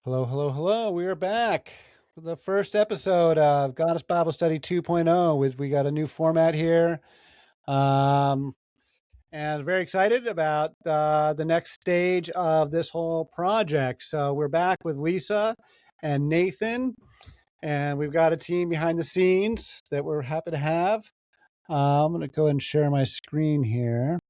Hello, hello, hello. We are back for the first episode of Goddess Bible Study 2.0. We got a new format here. And very excited about the next stage of this whole project. So we're back with Lisa and Nathan, and we've got a team behind the scenes that we're happy to have. I'm going to go ahead and share my screen here.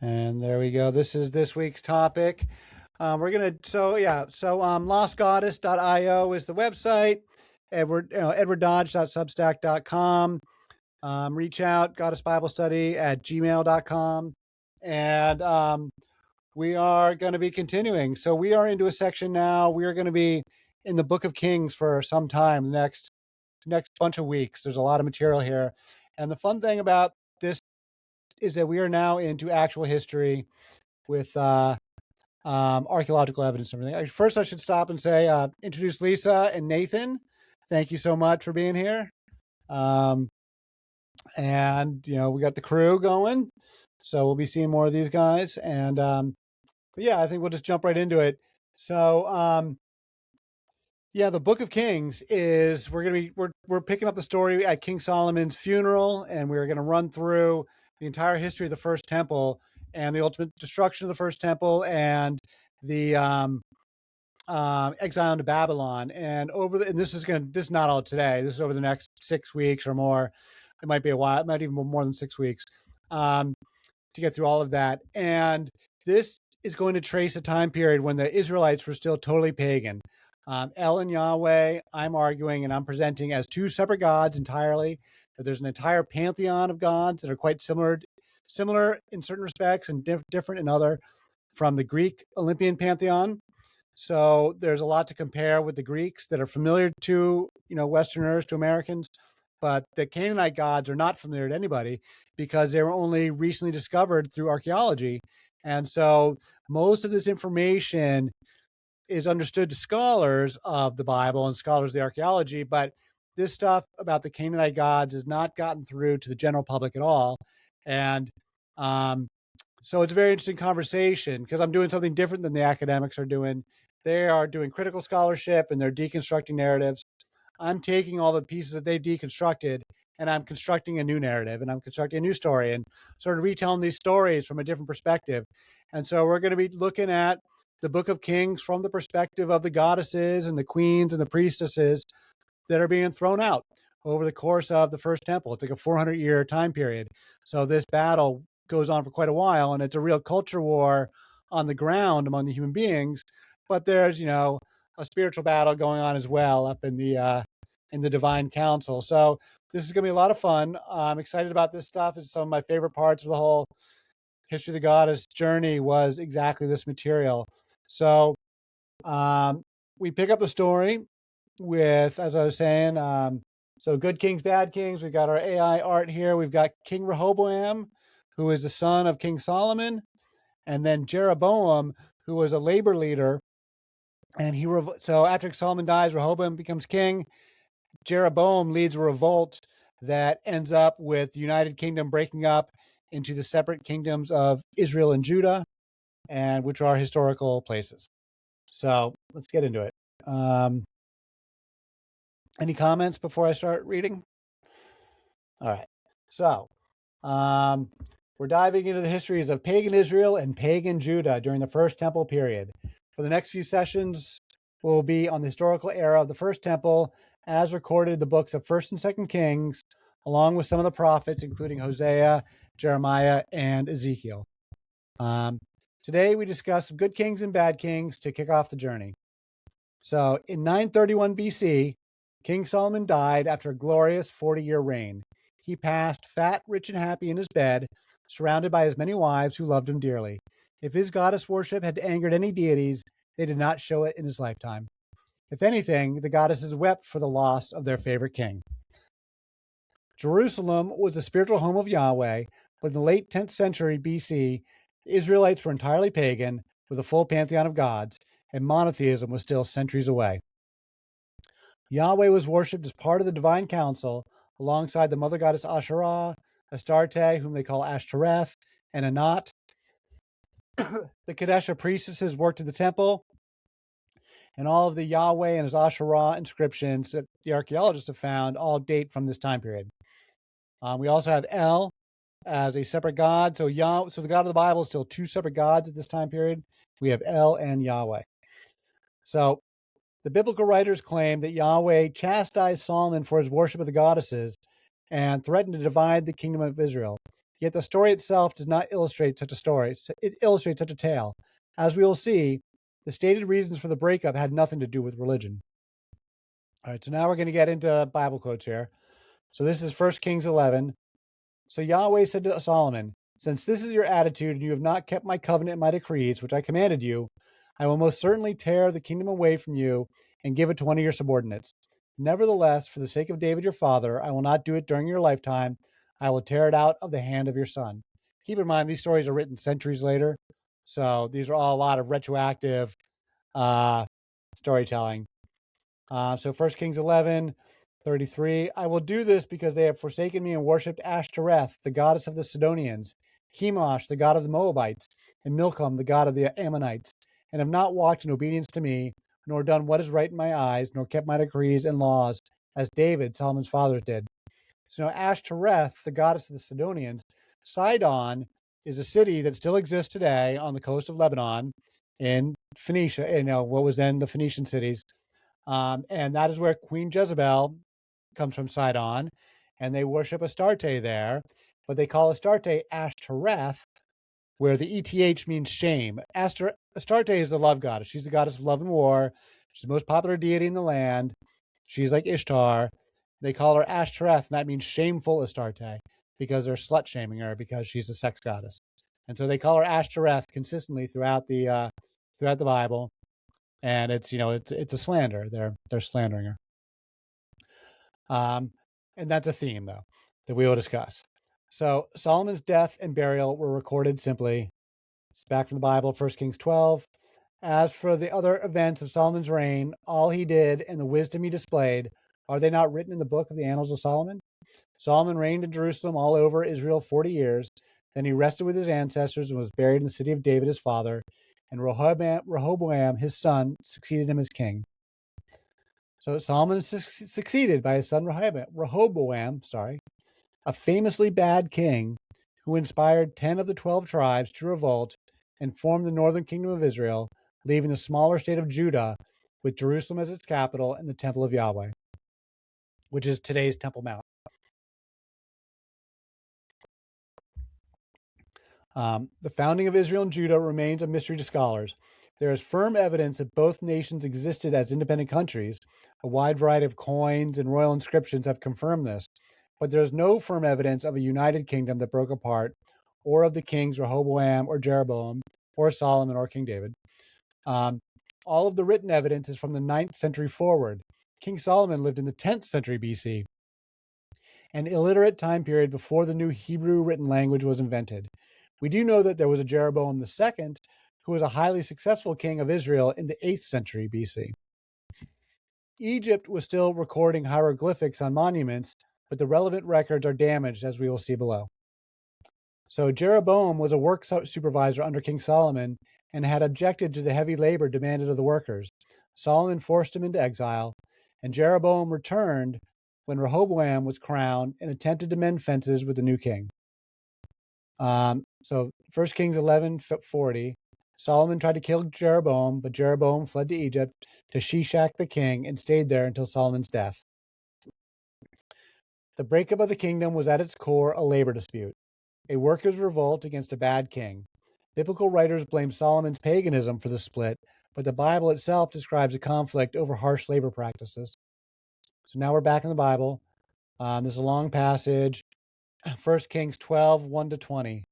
And there we go. This is this week's topic. Lostgoddess.io is the website. EdwardDodge.substack.com. Reach out, goddessbiblestudy@gmail.com. And we are going to be continuing. So we are into a section now. We are going to be in the Book of Kings for some time, next bunch of weeks. There's a lot of material here. And the fun thing about this is that we are now into actual history with archaeological evidence and everything. First, I should stop and say, introduce Lisa and Nathan. Thank you so much for being here. And, we got the crew going. So we'll be seeing more of these guys. And, but yeah, I think we'll just jump right into it. So, the Book of Kings is, we're picking up the story at King Solomon's funeral, and we're going to run through the entire history of the First Temple and the ultimate destruction of the First Temple and the exile into Babylon. And this is not all today. This is over the next 6 weeks or more. It might be a while. It might even be more than 6 weeks to get through all of that. And this is going to trace a time period when the Israelites were still totally pagan. El and Yahweh, I'm arguing and I'm presenting as two separate gods entirely. That there's an entire pantheon of gods that are quite similar in certain respects and different in other from the Greek Olympian pantheon. So there's a lot to compare with the Greeks that are familiar to, Westerners, to Americans, but the Canaanite gods are not familiar to anybody because they were only recently discovered through archaeology. And so most of this information is understood to scholars of the Bible and scholars of the archaeology, but this stuff about the Canaanite gods has not gotten through to the general public at all. And so it's a very interesting conversation because I'm doing something different than the academics are doing. They are doing critical scholarship and they're deconstructing narratives. I'm taking all the pieces that they've deconstructed and I'm constructing a new narrative and I'm constructing a new story and sort of retelling these stories from a different perspective. And so we're going to be looking at the Book of Kings from the perspective of the goddesses and the queens and the priestesses that are being thrown out over the course of the First Temple. It's like a 400-year time period. So this battle goes on for quite a while, and it's a real culture war on the ground among the human beings. But there's, a spiritual battle going on as well up in the divine council. So this is going to be a lot of fun. I'm excited about this stuff. It's some of my favorite parts of the whole History of the Goddess journey was exactly this material. So we pick up the story with, as I was saying, so good kings, bad kings. We've got our AI art here. We've got King Rehoboam, who is the son of King Solomon, and then Jeroboam, who was a labor leader. And so after Solomon dies, Rehoboam becomes king. Jeroboam leads a revolt that ends up with the United Kingdom breaking up into the separate kingdoms of Israel and Judah, and which are historical places. So let's get into it. Any comments before I start reading? All right. So we're diving into the histories of pagan Israel and pagan Judah during the First Temple period. For the next few sessions, we'll be on the historical era of the First Temple as recorded in the books of 1st and 2nd Kings, along with some of the prophets, including Hosea, Jeremiah, and Ezekiel. Today, we discuss some good kings and bad kings to kick off the journey. So in 931 BC, King Solomon died after a glorious 40-year reign. He passed fat, rich, and happy in his bed, surrounded by his many wives who loved him dearly. If his goddess worship had angered any deities, they did not show it in his lifetime. If anything, the goddesses wept for the loss of their favorite king. Jerusalem was the spiritual home of Yahweh, but in the late 10th century BC, the Israelites were entirely pagan, with a full pantheon of gods, and monotheism was still centuries away. Yahweh was worshipped as part of the divine council, alongside the mother goddess Asherah, Astarte, whom they call Ashtoreth, and Anat. The Kadesha priestesses worked in the temple, and all of the Yahweh and his Asherah inscriptions that the archaeologists have found all date from this time period. We also have El as a separate god. So the God of the Bible is still two separate gods at this time period. We have El and Yahweh. So the biblical writers claim that Yahweh chastised Solomon for his worship of the goddesses and threatened to divide the kingdom of Israel. Yet the story itself does not illustrate such a story. It illustrates such a tale. As we will see, the stated reasons for the breakup had nothing to do with religion. All right, so now we're going to get into Bible quotes here. So this is 1 Kings 11. So Yahweh said to Solomon, "Since this is your attitude and you have not kept my covenant and my decrees, which I commanded you, I will most certainly tear the kingdom away from you and give it to one of your subordinates. Nevertheless, for the sake of David your father, I will not do it during your lifetime. I will tear it out of the hand of your son." Keep in mind, these stories are written centuries later. So these are all a lot of retroactive storytelling. So 1 Kings 11:33, "I will do this because they have forsaken me and worshipped Ashtoreth, the goddess of the Sidonians, Chemosh, the god of the Moabites, and Milcom, the god of the Ammonites, and have not walked in obedience to me, nor done what is right in my eyes, nor kept my decrees and laws, as David, Solomon's father, did." So now Ashtoreth, the goddess of the Sidonians, Sidon is a city that still exists today on the coast of Lebanon in Phoenicia, what was then the Phoenician cities. And that is where Queen Jezebel comes from, Sidon, and they worship Astarte there, but they call Astarte Ashtoreth, where the ETH means shame. Astarte is the love goddess. She's the goddess of love and war. She's the most popular deity in the land. She's like Ishtar. They call her Ashtoreth, and that means shameful Astarte, because they're slut shaming her because she's a sex goddess. And so they call her Ashtoreth consistently throughout the Bible. And it's a slander. They're slandering her. And that's a theme, though, that we will discuss. So Solomon's death and burial were recorded simply. It's back from the Bible, 1 Kings 12. "As for the other events of Solomon's reign, all he did and the wisdom he displayed, are they not written in the book of the Annals of Solomon? Solomon reigned in Jerusalem all over Israel 40 years. Then he rested with his ancestors and was buried in the city of David his father. And Rehoboam, his son, succeeded him as king." So Solomon is succeeded by his son Rehoboam, a famously bad king who inspired 10 of the 12 tribes to revolt and form the northern kingdom of Israel, leaving the smaller state of Judah with Jerusalem as its capital and the temple of Yahweh, which is today's Temple Mount. The founding of Israel and Judah remains a mystery to scholars. There is firm evidence that both nations existed as independent countries. A wide variety of coins and royal inscriptions have confirmed this, but there is no firm evidence of a united kingdom that broke apart, or of the kings Rehoboam or Jeroboam, or Solomon or King David. All of the written evidence is from the 9th century forward. King Solomon lived in the 10th century BC, an illiterate time period before the new Hebrew written language was invented. We do know that there was a Jeroboam II, who was a highly successful king of Israel in the 8th century BC. Egypt was still recording hieroglyphics on monuments, but the relevant records are damaged, as we will see below. So Jeroboam was a work supervisor under King Solomon and had objected to the heavy labor demanded of the workers. Solomon forced him into exile, and Jeroboam returned when Rehoboam was crowned and attempted to mend fences with the new king. So 1 Kings 11:40, Solomon tried to kill Jeroboam, but Jeroboam fled to Egypt to Shishak the king and stayed there until Solomon's death. The breakup of the kingdom was at its core a labor dispute, a workers' revolt against a bad king. Biblical writers blame Solomon's paganism for the split, but the Bible itself describes a conflict over harsh labor practices. So now we're back in the Bible. This is a long passage, 1 Kings 12, 1-20.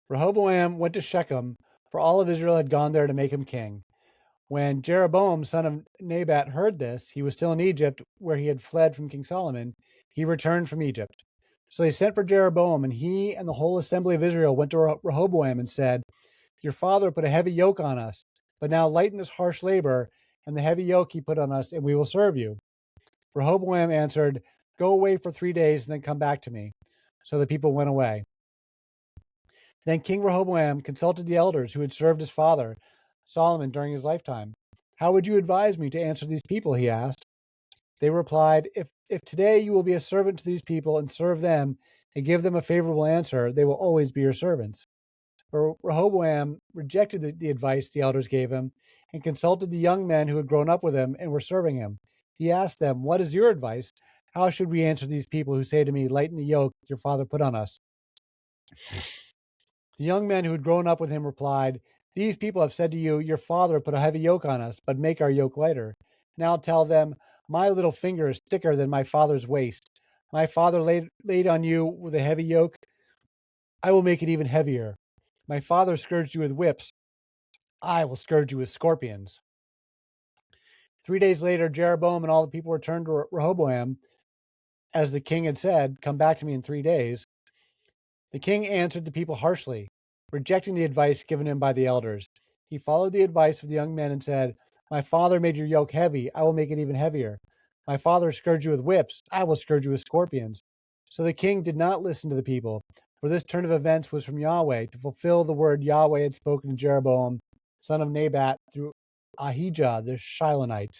Rehoboam went to Shechem, for all of Israel had gone there to make him king. When Jeroboam, son of Nebat, heard this, he was still in Egypt, where he had fled from King Solomon. He returned from Egypt. So they sent for Jeroboam, and he and the whole assembly of Israel went to Rehoboam and said, "Your father put a heavy yoke on us, but now lighten this harsh labor and the heavy yoke he put on us, and we will serve you." Rehoboam answered, Go away for 3 days and then come back to me." So the people went away. Then King Rehoboam consulted the elders who had served his father, Solomon, during his lifetime. "How would you advise me to answer these people?" he asked. They replied, If today you will be a servant to these people and serve them and give them a favorable answer, they will always be your servants." But Rehoboam rejected the advice the elders gave him and consulted the young men who had grown up with him and were serving him. He asked them, "What is your advice? How should we answer these people who say to me, 'Lighten the yoke your father put on us'?" The young men who had grown up with him replied, "These people have said to you, 'Your father put a heavy yoke on us, but make our yoke lighter.' Now tell them, 'My little finger is thicker than my father's waist. My father laid on you with a heavy yoke. I will make it even heavier. My father scourged you with whips. I will scourge you with scorpions." 3 days later, Jeroboam and all the people returned to Rehoboam, as the king had said, "Come back to me in 3 days." The king answered the people harshly, rejecting the advice given him by the elders. He followed the advice of the young men and said, "My father made your yoke heavy. I will make it even heavier. My father scourged you with whips. I will scourge you with scorpions." So the king did not listen to the people, for this turn of events was from Yahweh to fulfill the word Yahweh had spoken to Jeroboam, son of Nebat, through Ahijah the Shilonite.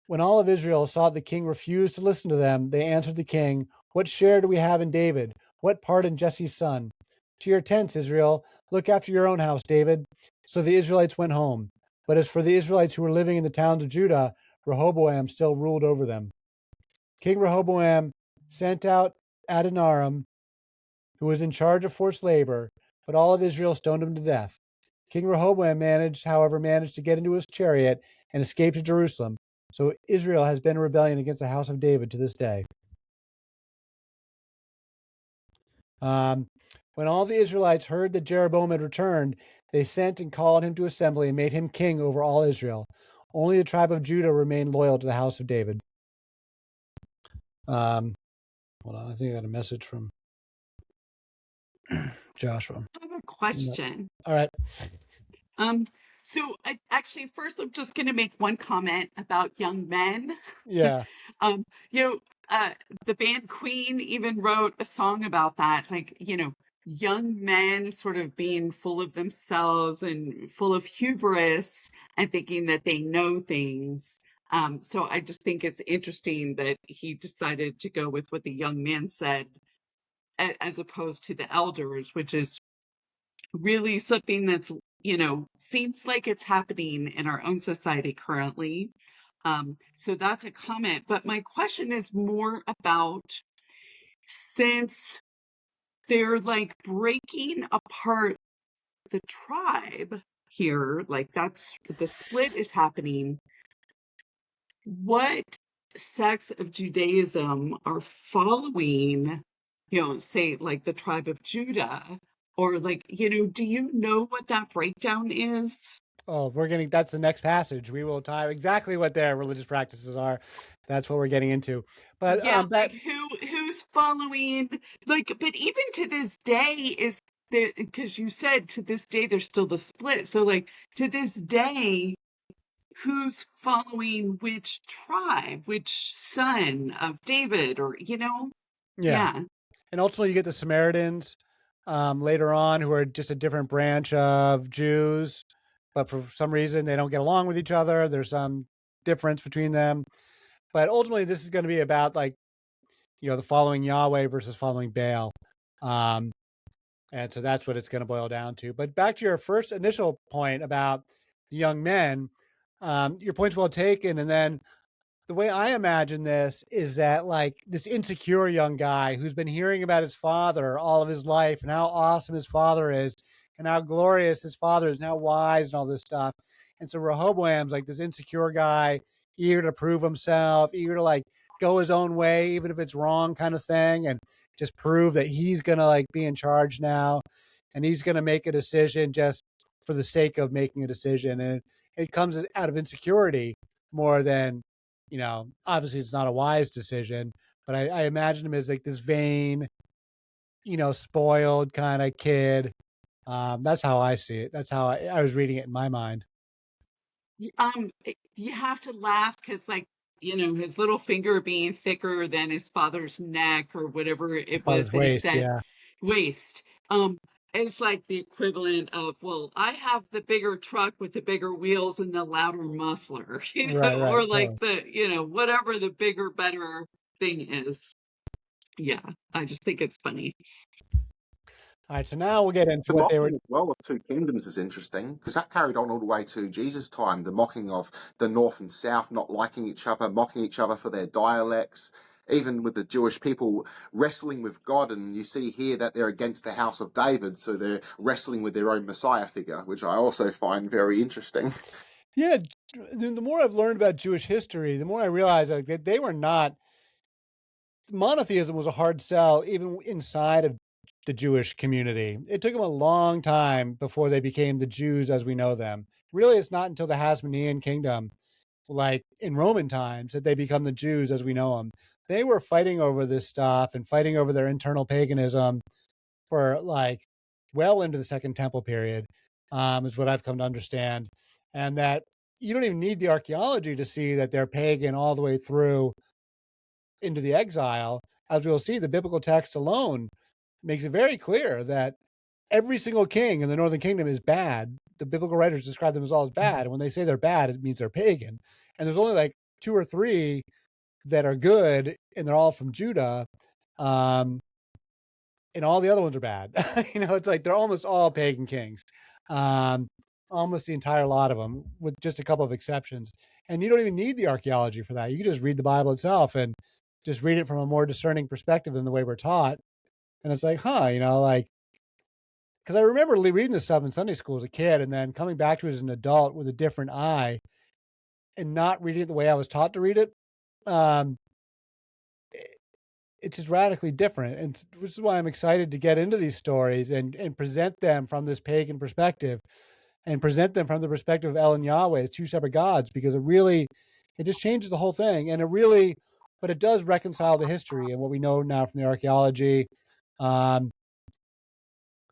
When all of Israel saw that the king refused to listen to them, they answered the king, "What share do we have in David? What part in Jesse's son? To your tents, Israel. Look after your own house, David." So the Israelites went home. But as for the Israelites who were living in the towns of Judah, Rehoboam still ruled over them. King Rehoboam sent out Adoniram, who was in charge of forced labor, but all of Israel stoned him to death. King Rehoboam however, managed to get into his chariot and escape to Jerusalem. So Israel has been in rebellion against the house of David to this day. When all the Israelites heard that Jeroboam had returned, they sent and called him to assembly and made him king over all Israel. Only the tribe of Judah remained loyal to the house of David. Hold on, I think I got a message from Joshua. I have a question. All right. So actually, first, I'm just going to make one comment about young men. Yeah. Um, you know, the band Queen even wrote a song about that, like, young men sort of being full of themselves and full of hubris and thinking that they know things. So I just think it's interesting that he decided to go with what the young man said as opposed to the elders, which is really something that's seems like it's happening in our own society currently. So that's a comment, but my question is more about, since they're like breaking apart the tribe here, like that's the split is happening, what sects of Judaism are following, say like the tribe of Judah, or like, do you know what that breakdown is? Oh, that's the next passage. We will tie exactly what their religious practices are. That's what we're getting into. But Yeah, like who's following, like, but even to this day is the, because you said to this day there's still the split. So like to this day, who's following which tribe, which son of David, or yeah. yeah. And ultimately, you get the Samaritans later on, who are just a different branch of Jews, but for some reason they don't get along with each other. There's some difference between them. But ultimately, this is going to be about the following Yahweh versus following Baal. And so that's what it's going to boil down to. But back to your first initial point about the young men, your point's well taken. And then the way I imagine this is that like this insecure young guy who's been hearing about his father all of his life and how awesome his father is and how glorious his father is and how wise and all this stuff. And so Rehoboam's like this insecure guy, eager to prove himself, eager to like go his own way, even if it's wrong kind of thing, and just prove that he's going to like be in charge now. And he's going to make a decision just for the sake of making a decision. And it comes out of insecurity more than, obviously it's not a wise decision, but I imagine him as like this vain, spoiled kind of kid. That's how I see it. That's how I was reading it in my mind. You have to laugh because like his little finger being thicker than his father's neck or whatever it was Father's that he waist, said, yeah. waist. It's like the equivalent of, well, I have the bigger truck with the bigger wheels and the louder muffler, Right, right. or like Totally. whatever the bigger, better thing is. Yeah, I just think it's funny. All right, so now we'll get into The what they were. mocking as well of two kingdoms is interesting because that carried on all the way to Jesus' time. The mocking of the north and south not liking each other, mocking each other for their dialects, even with the Jewish people wrestling with God. And you see here that they're against the house of David, so they're wrestling with their own Messiah figure, which I also find very interesting. Yeah, the more I've learned about Jewish history, the more I realize like that they were not. Monotheism was a hard sell even inside of the Jewish community. It took them a long time before they became the Jews as we know them. Really, it's not until the Hasmonean kingdom, like in Roman times, that they become the Jews as we know them. They were fighting over this stuff and fighting over their internal paganism for like well into the Second Temple period, is what I've come to understand. And that you don't even need the archaeology to see that they're pagan all the way through into the exile. As we'll see, the biblical text alone makes it very clear that every single king in the northern kingdom is bad. The biblical writers describe them as all as bad. And when they say they're bad, it means they're pagan. And there's only like two or three that are good, and they're all from Judah. Um, and all the other ones are bad. It's like they're almost all pagan kings. Um, Almost the entire lot of them, with just a couple of exceptions. And you don't even need the archaeology for that. You can just read the Bible itself and just read it from a more discerning perspective than the way we're taught. And it's like, like, because I remember reading this stuff in Sunday school as a kid and then coming back to it as an adult with a different eye and not reading it the way I was taught to read it. Um, it's just radically different. And which is why I'm excited to get into these stories and present them from this pagan perspective and present them from the perspective of El and Yahweh as two separate gods, because it just changes the whole thing. And but it does reconcile the history and what we know now from the archaeology. Um,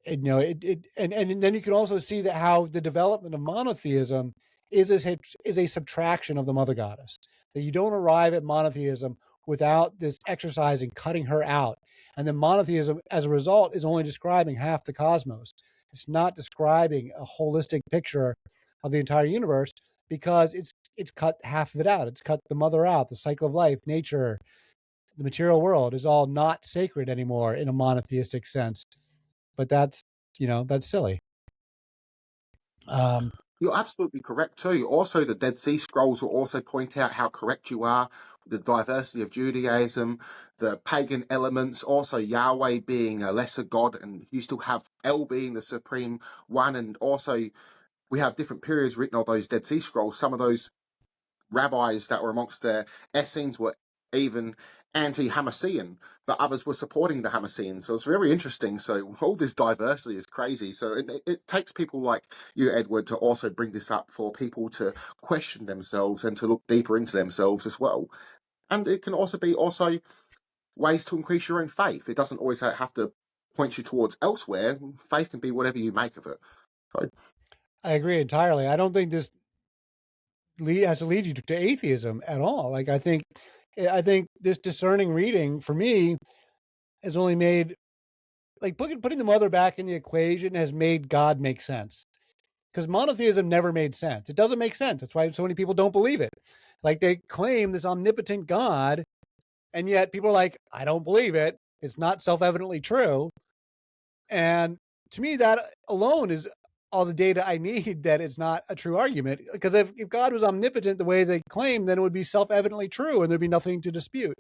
and then you can also see that how the development of monotheism is a subtraction of the mother goddess. That you don't arrive at monotheism without this exercise in cutting her out. And then monotheism, as a result, is only describing half the cosmos. It's not describing a holistic picture of the entire universe because it's cut half of it out. It's cut the mother out. The cycle of life, nature, the material world is all not sacred anymore in a monotheistic sense. But that's silly. You're absolutely correct too. Also, the Dead Sea Scrolls will also point out how correct you are. The diversity of Judaism, the pagan elements, also Yahweh being a lesser god, and you still have El being the supreme one. And also, we have different periods written on those Dead Sea Scrolls. Some of those rabbis that were amongst the Essenes were even anti-Hamassean, but others were supporting the Hamasseans. So it's very interesting. So all this diversity is crazy. So it takes people like you, Edward, to also bring this up for people to question themselves and to look deeper into themselves as well. And it can also be ways to increase your own faith. It doesn't always have to point you towards elsewhere. Faith can be whatever you make of it. So, I agree entirely. I don't think this has to lead you to atheism at all. Like I think this discerning reading for me has only made like putting the mother back in the equation has made God make sense. Because monotheism never made sense. It doesn't make sense. That's why so many people don't believe it. Like they claim this omnipotent God, and yet people are like, I don't believe it. It's not self-evidently true. And to me, that alone is all the data I need that it's not a true argument. Because if God was omnipotent the way they claim, then it would be self-evidently true and there'd be nothing to dispute.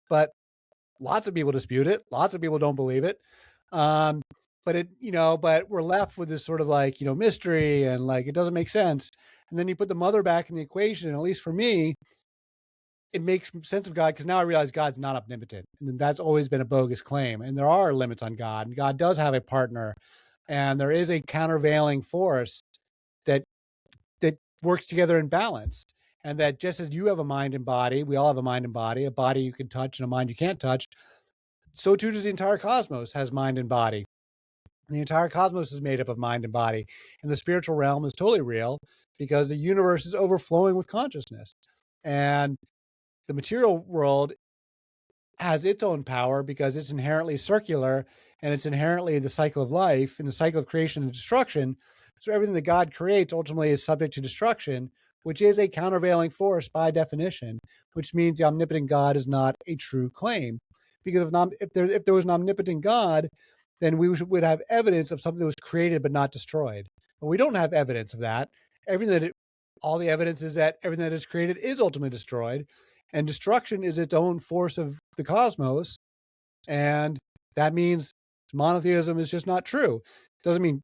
But lots of people dispute it. Lots of people don't believe it. But we're left with this sort of like, mystery and like, it doesn't make sense. And then you put the mother back in the equation. And at least for me, it makes sense of God because now I realize God's not omnipotent. And that's always been a bogus claim. And there are limits on God. And God does have a partner. And there is a countervailing force that works together in balance. And that just as you have a mind and body, we all have a mind and body, a body you can touch and a mind you can't touch, so too does the entire cosmos has mind and body. And the entire cosmos is made up of mind and body. And the spiritual realm is totally real because the universe is overflowing with consciousness. And the material world has its own power because it's inherently circular and it's inherently the cycle of life and the cycle of creation and destruction. So everything that God creates ultimately is subject to destruction, which is a countervailing force by definition, which means the omnipotent God is not a true claim. Because if there was an omnipotent God, then we would have evidence of something that was created but not destroyed. But we don't have evidence of that. All the evidence is that everything that is created is ultimately destroyed, and destruction is its own force of the cosmos, and that means monotheism is just not true. Doesn't mean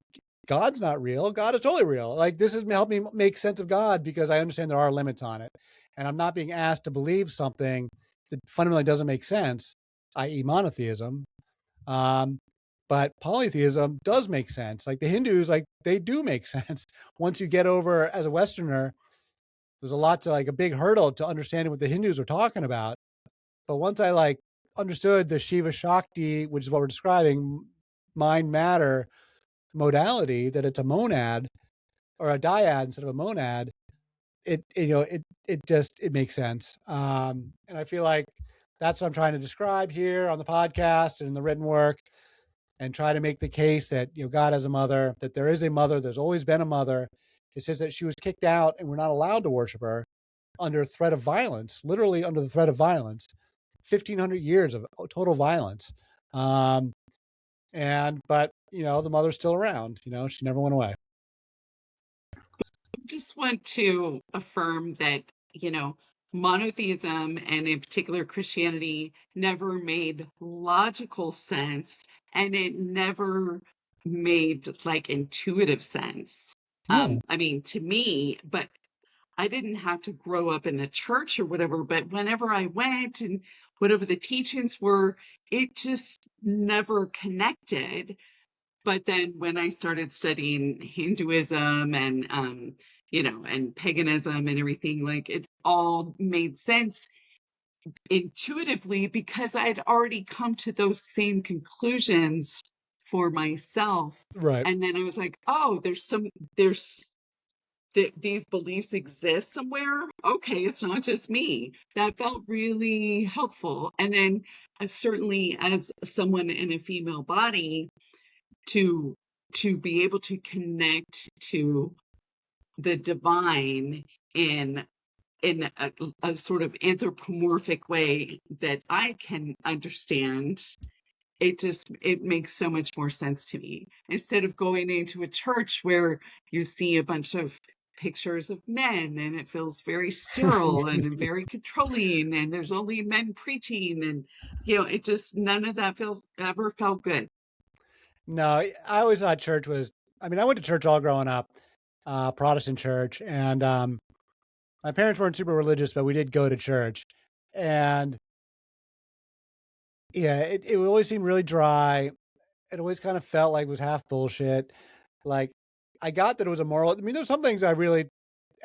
God's not real. God is totally real. Like, this has helped me make sense of God because I understand there are limits on it, and I'm not being asked to believe something that fundamentally doesn't make sense, i.e. monotheism. But polytheism does make sense. Like the Hindus, like they do make sense. Once you get over as a Westerner, there's a big hurdle to understanding what the Hindus are talking about. But once I understood the Shiva Shakti, which is what we're describing, mind matter modality, that it's a monad or a dyad instead of a monad, it makes sense. And I feel like that's what I'm trying to describe here on the podcast and in the written work, and try to make the case that God has a mother, that there is a mother, there's always been a mother. It says that she was kicked out and we're not allowed to worship her under threat of violence, literally under the threat of violence, 1,500 years of total violence. But the mother's still around. She never went away. I just want to affirm that, monotheism and in particular Christianity never made logical sense, and it never made intuitive sense. Yeah. I mean, to me, but I didn't have to grow up in the church or whatever, but whenever I went and whatever the teachings were, it just never connected. But then when I started studying Hinduism and, and paganism and everything, it all made sense intuitively because I had already come to those same conclusions for myself. Right. And then I was like, oh, these beliefs exist somewhere. Okay, it's not just me. That felt really helpful. And then certainly as someone in a female body, to be able to connect to the divine in a sort of anthropomorphic way that I can understand, it makes so much more sense to me, instead of going into a church where you see a bunch of pictures of men and it feels very sterile and very controlling, and there's only men preaching, and it just, none of that ever felt good. No, I always thought church was, I went to church all growing up, Protestant church, and my parents weren't super religious, but we did go to church. And yeah, it always seemed really dry. It always kind of felt like it was half bullshit. Like, I got that it was a moral, there's some things I really,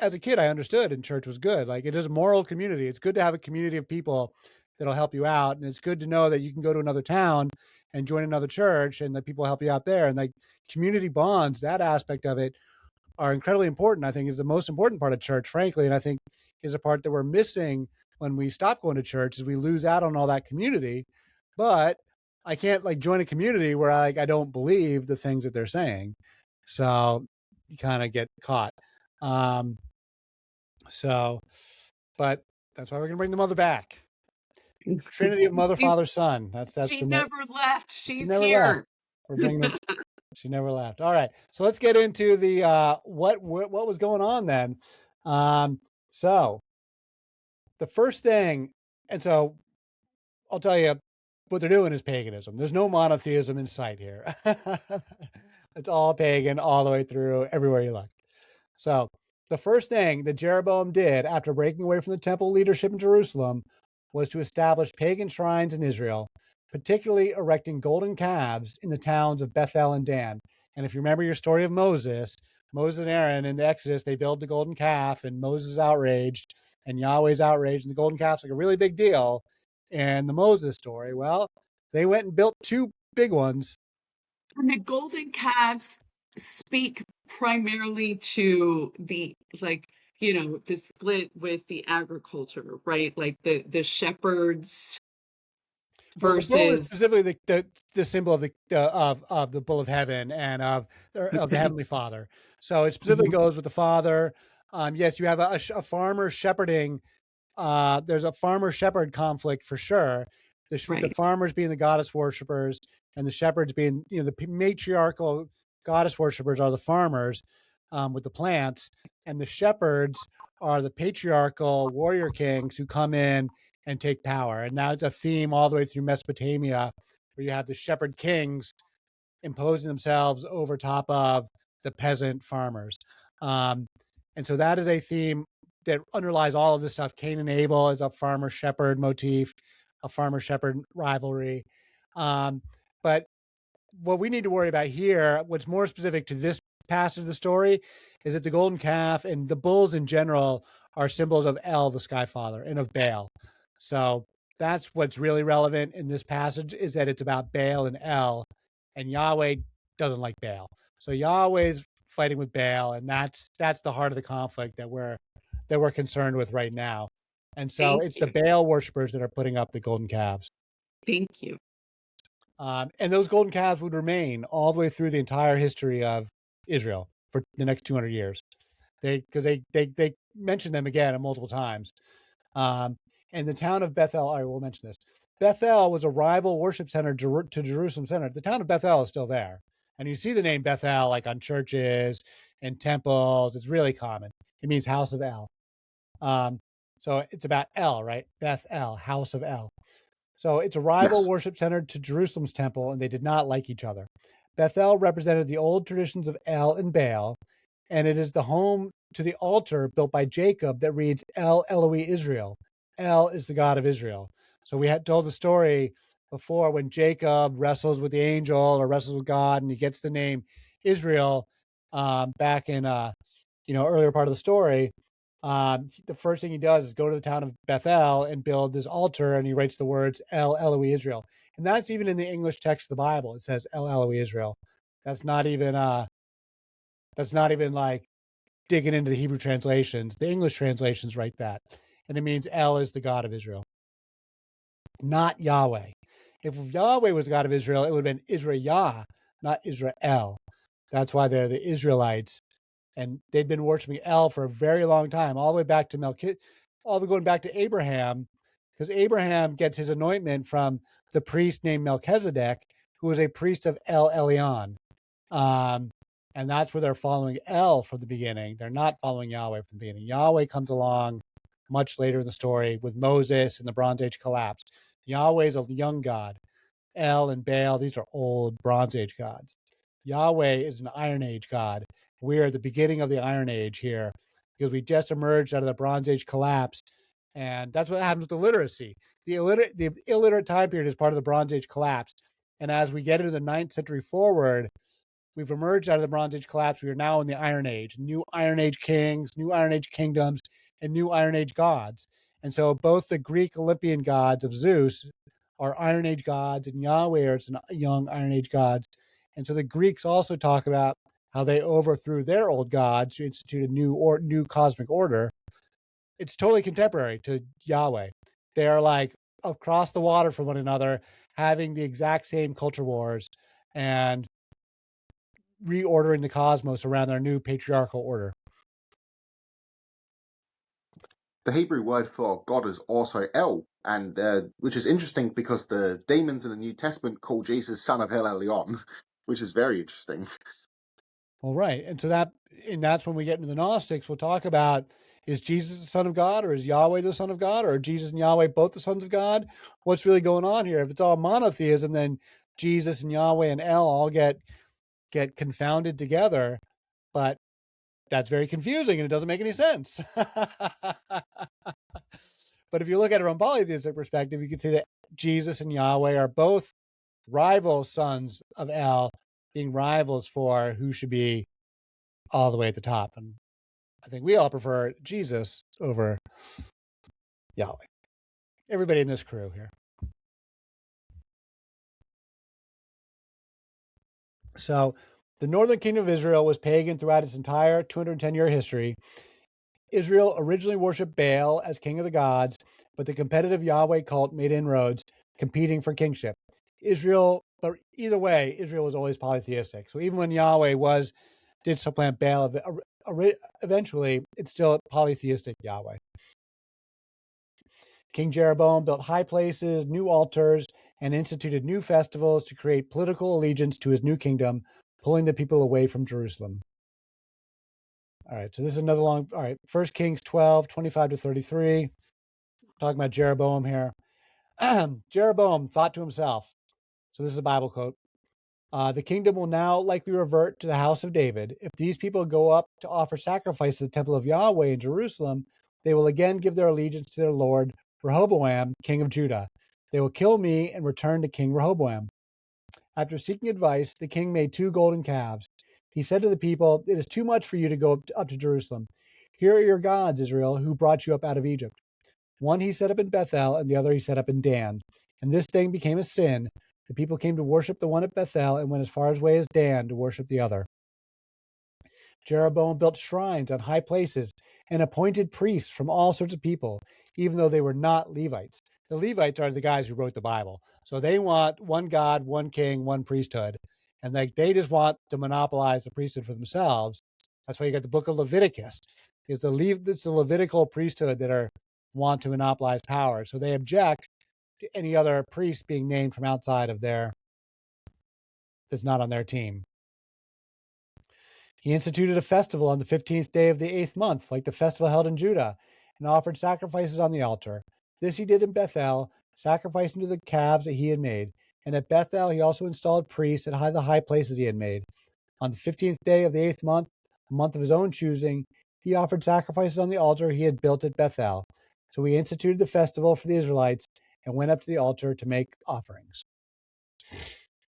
as a kid, I understood, and church was good. Like, it is a moral community. It's good to have a community of people that'll help you out. And it's good to know that you can go to another town and join another church and that people help you out there. And community bonds, that aspect of it, are incredibly important. I think is the most important part of church, frankly. And I think is a part that we're missing when we stop going to church, is we lose out on all that community. But I can't join a community where I don't believe the things that they're saying. So you kind of get caught. But that's why we're gonna bring the mother back. Trinity of Mother, Father, Son. That's she never left. She's never here. left. We're bringing she never left. All right, so let's get into the what was going on then. So the first thing, and so I'll tell you, what they're doing is paganism. There's no monotheism in sight here. It's all pagan all the way through, everywhere you look. So the first thing that Jeroboam did after breaking away from the temple leadership in Jerusalem was to establish pagan shrines in Israel, particularly erecting golden calves in the towns of Bethel and Dan. And if you remember your story of Moses and Aaron in the Exodus, they build the golden calf, and Moses is outraged, and Yahweh's outraged, and the golden calf's like a really big deal in the Moses story. Well, they went and built two big ones. And the golden calves speak primarily to the the split with the agriculture, right? Like the shepherds Well, the bull is versus specifically the symbol of the bull of heaven and of the heavenly Father. So it specifically Mhm. goes with the Father. Yes, you have a farmer shepherding. There's a farmer shepherd conflict for sure. The right. farmers being the goddess worshippers, and the shepherds being the matriarchal goddess worshippers are the farmers with the plants, and the shepherds are the patriarchal warrior kings who come in and take power. And that's a theme all the way through Mesopotamia, where you have the shepherd kings imposing themselves over top of the peasant farmers. Um, and so that is a theme that underlies all of this stuff. Cain and Abel is a farmer shepherd motif, a farmer shepherd rivalry. But what we need to worry about here, what's more specific to this passage of the story, is that the golden calf and the bulls in general are symbols of El, the Sky Father, and of Baal. So that's what's really relevant in this passage, is that it's about Baal and El, and Yahweh doesn't like Baal. So Yahweh's fighting with Baal, and that's the heart of the conflict that we're concerned with right now. And so Thank it's the you. Baal worshipers that are putting up the golden calves. Thank you. And those golden calves would remain all the way through the entire history of Israel for the next 200 years. Because they mention them again multiple times. And the town of Bethel, I will mention this. Bethel was a rival worship center to Jerusalem Center. The town of Bethel is still there. And you see the name Bethel like on churches and temples. It's really common. It means house of El. So it's about El, right? Bethel, house of El. So it's a rival Yes. worship center to Jerusalem's temple, and they did not like each other. Bethel represented the old traditions of El and Baal, and it is the home to the altar built by Jacob that reads El Eloi Israel. El is the God of Israel. So we had told the story before when Jacob wrestles with the angel or wrestles with God, and he gets the name Israel back in earlier part of the story. The first thing he does is go to the town of Bethel and build this altar, and he writes the words El Eloi Israel, and that's even in the English text of the Bible. It says El Eloi Israel. That's not even like digging into the Hebrew translations. The English translations write that, and it means El is the God of Israel, not Yahweh. If Yahweh was the God of Israel, it would have been Israel, not Israel. That's why they're the Israelites, and they'd been worshiping El for a very long time, all the way back to all the way going back to Abraham, because Abraham gets his anointment from the priest named Melchizedek, who was a priest of El Elyon. And that's where they're following El from the beginning. They're not following Yahweh from the beginning. Yahweh comes along much later in the story with Moses and the Bronze Age collapse. Yahweh is a young God. El and Baal, these are old Bronze Age gods. Yahweh is an Iron Age God. We're at the beginning of the Iron Age here because we just emerged out of the Bronze Age collapse. And that's what happens with illiteracy. The illiterate time period is part of the Bronze Age collapse. And as we get into the 9th century forward, we've emerged out of the Bronze Age collapse. We are now in the Iron Age, new Iron Age kings, new Iron Age kingdoms, and new Iron Age gods. And so both the Greek Olympian gods of Zeus are Iron Age gods, and Yahweh is young Iron Age gods. And so the Greeks also talk about how they overthrew their old gods to institute a new cosmic order. It's totally contemporary to Yahweh. They're like across the water from one another, having the exact same culture wars and reordering the cosmos around their new patriarchal order. The Hebrew word for God is also El, and which is interesting because the demons in the New Testament call Jesus son of El Elyon, which is very interesting. Well, right. And that's when we get into the Gnostics, we'll talk about, is Jesus the Son of God, or is Yahweh the Son of God, or are Jesus and Yahweh both the sons of God? What's really going on here? If it's all monotheism, then Jesus and Yahweh and El all get confounded together, but that's very confusing and it doesn't make any sense. But if you look at it from a polytheistic perspective, you can see that Jesus and Yahweh are both rival sons of El, being rivals for who should be all the way at the top. And I think we all prefer Jesus over Yahweh. Everybody in this crew here. So the northern kingdom of Israel was pagan throughout its entire 210-year history. Israel originally worshipped Baal as king of the gods, but the competitive Yahweh cult made inroads, competing for kingship. But either way, Israel was always polytheistic. So even when Yahweh did supplant Baal, eventually it's still polytheistic Yahweh. King Jeroboam built high places, new altars, and instituted new festivals to create political allegiance to his new kingdom, pulling the people away from Jerusalem. All right, so this is another long. All right, 1 Kings 12, 25 to 33. Talking about Jeroboam here. Jeroboam thought to himself, so this is a Bible quote, the kingdom will now likely revert to the house of David. If these people go up to offer sacrifice to the temple of Yahweh in Jerusalem, they will again give their allegiance to their lord, Rehoboam, king of Judah. They will kill me and return to King Rehoboam. After seeking advice, the king made 2 golden calves. He said to the people, it is too much for you to go up to Jerusalem. Here are your gods, Israel, who brought you up out of Egypt. One he set up in Bethel, and the other he set up in Dan. And this thing became a sin. The people came to worship the one at Bethel and went as far away as Dan to worship the other. Jeroboam built shrines on high places and appointed priests from all sorts of people, even though they were not Levites. The Levites are the guys who wrote the Bible. So they want one God, one king, one priesthood. And they just want to monopolize the priesthood for themselves. That's why you got the book of Leviticus. It's the Levitical priesthood that want to monopolize power. So they object to any other priest being named from outside of that's not on their team. He instituted a festival on the 15th day of the 8th month, like the festival held in Judah, and offered sacrifices on the altar. This he did in Bethel, sacrificing to the calves that he had made. And at Bethel he also installed priests at the high places he had made. On the 15th day of the 8th month, a month of his own choosing, he offered sacrifices on the altar he had built at Bethel. So he instituted the festival for the Israelites and went up to the altar to make offerings.